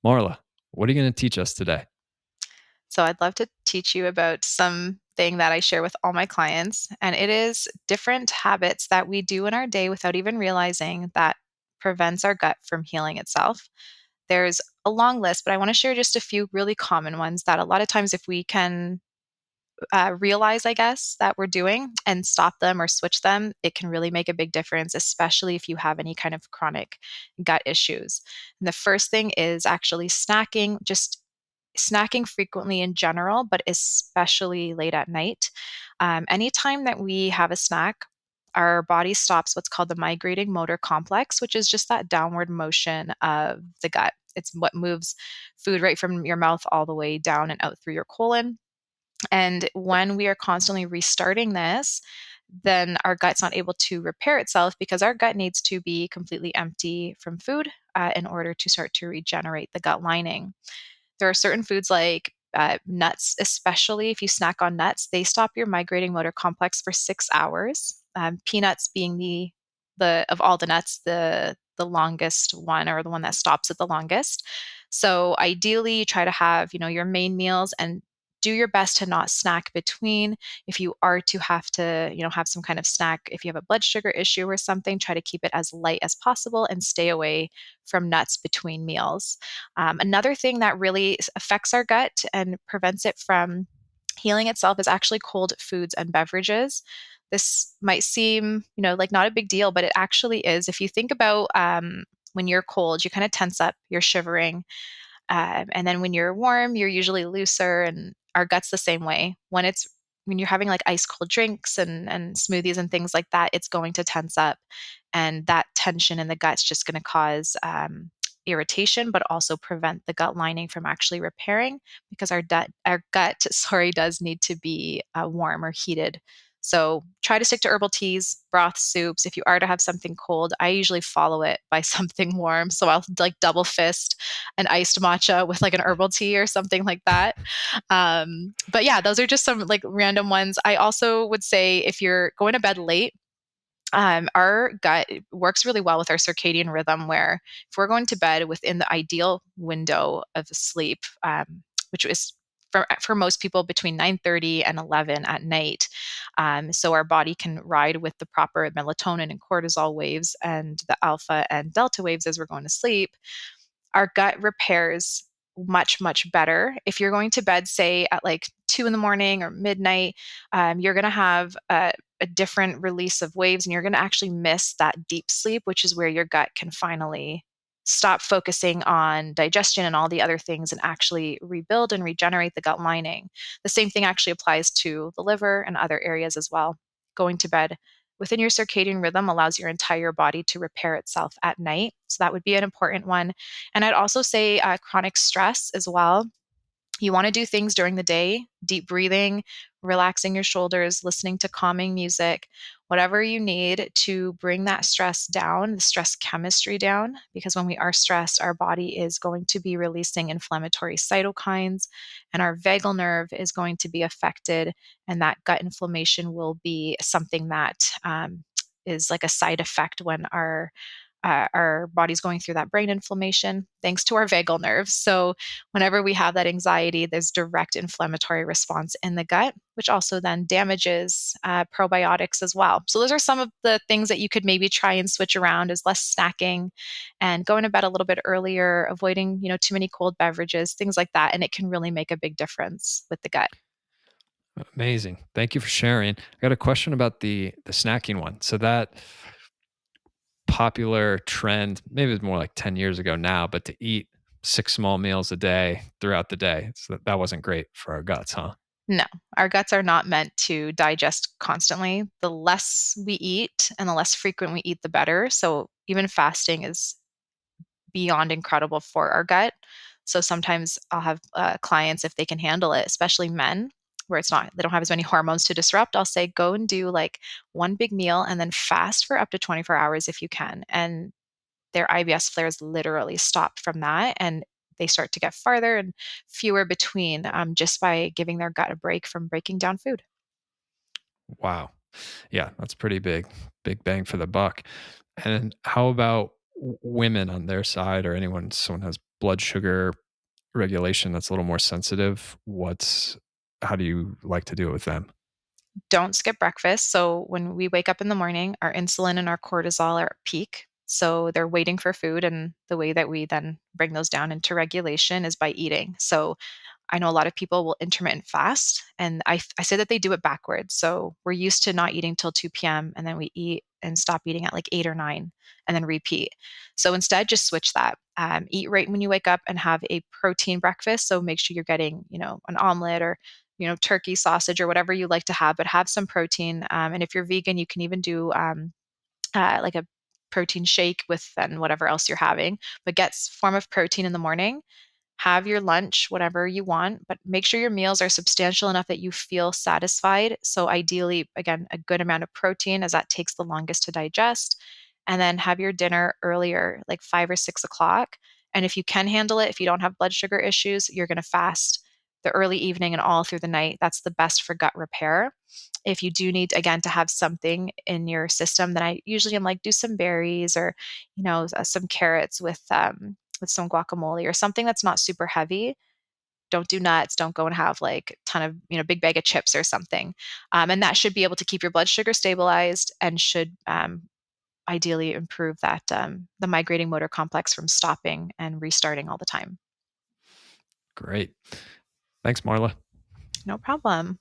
Marla, what are you going to teach us today? So I'd love to teach you about something that I share with all my clients, and it is different habits that we do in our day without even realizing that prevents our gut from healing itself. There's a long list, but I want to share just a few really common ones that a lot of times, if we can realize, I guess, that we're doing and stop them or switch them, it can really make a big difference, especially if you have any kind of chronic gut issues. And the first thing is actually snacking, just snacking frequently in general, but especially late at night. Anytime that we have a snack, our body stops what's called the migrating motor complex, which is just that downward motion of the gut. It's what moves food right from your mouth all the way down and out through your colon. And when we are constantly restarting this, then our gut's not able to repair itself because our gut needs to be completely empty from food in order to start to regenerate the gut lining. There are certain foods like nuts, especially if you snack on nuts, they stop your migrating motor complex for 6 hours. Peanuts being the of all the nuts, the longest one, or the one that stops it the longest. So ideally, you try to have your main meals and do your best to not snack between. If you are to have to have some kind of snack, if you have a blood sugar issue or something, try to keep it as light as possible and stay away from nuts between meals. Another thing that really affects our gut and prevents it from healing itself is actually cold foods and beverages. This might seem, like not a big deal, but it actually is. If you think about when you're cold, you kind of tense up, you're shivering. And then when you're warm, you're usually looser, and our gut's the same way. When you're having like ice cold drinks and smoothies and things like that, it's going to tense up, and that tension in the gut's just going to cause irritation, but also prevent the gut lining from actually repairing because our gut, sorry, does need to be warm or heated. So try to stick to herbal teas, broth, soups. If you are to have something cold, I usually follow it by something warm. So I'll like double fist an iced matcha with like an herbal tea or something like that. But yeah, those are just some like random ones. I also would say if you're going to bed late, our gut works really well with our circadian rhythm, where if we're going to bed within the ideal window of sleep, which is for most people between 9:30 and 11 at night, so our body can ride with the proper melatonin and cortisol waves and the alpha and delta waves as we're going to sleep, our gut repairs much, much better. If you're going to bed, say at like 2 in the morning or midnight, you're going to have a different release of waves, and you're going to actually miss that deep sleep, which is where your gut can finally stop focusing on digestion and all the other things and actually rebuild and regenerate the gut lining. The same thing actually applies to the liver and other areas as well. Going to bed within your circadian rhythm allows your entire body to repair itself at night. So that would be an important one. And I'd also say chronic stress as well. You want to do things during the day, deep breathing, relaxing your shoulders, listening to calming music, whatever you need to bring that stress down, the stress chemistry down. Because when we are stressed, our body is going to be releasing inflammatory cytokines, and our vagal nerve is going to be affected. And that gut inflammation will be something that is like a side effect when our body's going through that brain inflammation thanks to our vagal nerves. So, whenever we have that anxiety, there's direct inflammatory response in the gut, which also then damages probiotics as well. So, those are some of the things that you could maybe try and switch around: is less snacking and going to bed a little bit earlier, avoiding too many cold beverages, things like that, and it can really make a big difference with the gut. Amazing. Thank you for sharing. I got a question about the snacking one. So that popular trend, maybe it's more like 10 years ago now, but to eat six small meals a day throughout the day. So that wasn't great for our guts, huh? No, our guts are not meant to digest constantly. The less we eat and the less frequent we eat, the better. So even fasting is beyond incredible for our gut. So sometimes I'll have clients, if they can handle it, especially men, where they don't have as many hormones to disrupt. I'll say, go and do like one big meal and then fast for up to 24 hours if you can. And their IBS flares literally stop from that. And they start to get farther and fewer between, just by giving their gut a break from breaking down food. Wow. Yeah, that's pretty big bang for the buck. And how about women on their side, or someone has blood sugar regulation that's a little more sensitive, how do you like to do it with them? Don't skip breakfast. So when we wake up in the morning, our insulin and our cortisol are at peak. So they're waiting for food. And the way that we then bring those down into regulation is by eating. So I know a lot of people will intermittent fast, and I say that they do it backwards. So we're used to not eating till 2 p.m., and then we eat and stop eating at like 8 or 9 and then repeat. So instead, just switch that. Eat right when you wake up and have a protein breakfast. So make sure you're getting, an omelet or, turkey, sausage, or whatever you like to have, but have some protein. And if you're vegan, you can even do like a protein shake with then whatever else you're having, but get form of protein in the morning. Have your lunch, whatever you want, but make sure your meals are substantial enough that you feel satisfied. So, ideally, again, a good amount of protein as that takes the longest to digest. And then have your dinner earlier, like 5 or 6 o'clock. And if you can handle it, if you don't have blood sugar issues, you're going to fast the early evening and all through the night. That's the best for gut repair. If you do need, again, to have something in your system, then I usually am like, do some berries or, some carrots with some guacamole or something that's not super heavy. Don't do nuts. Don't go and have like a ton of, big bag of chips or something. And that should be able to keep your blood sugar stabilized and should ideally improve the migrating motor complex from stopping and restarting all the time. Great. Thanks, Marla. No problem.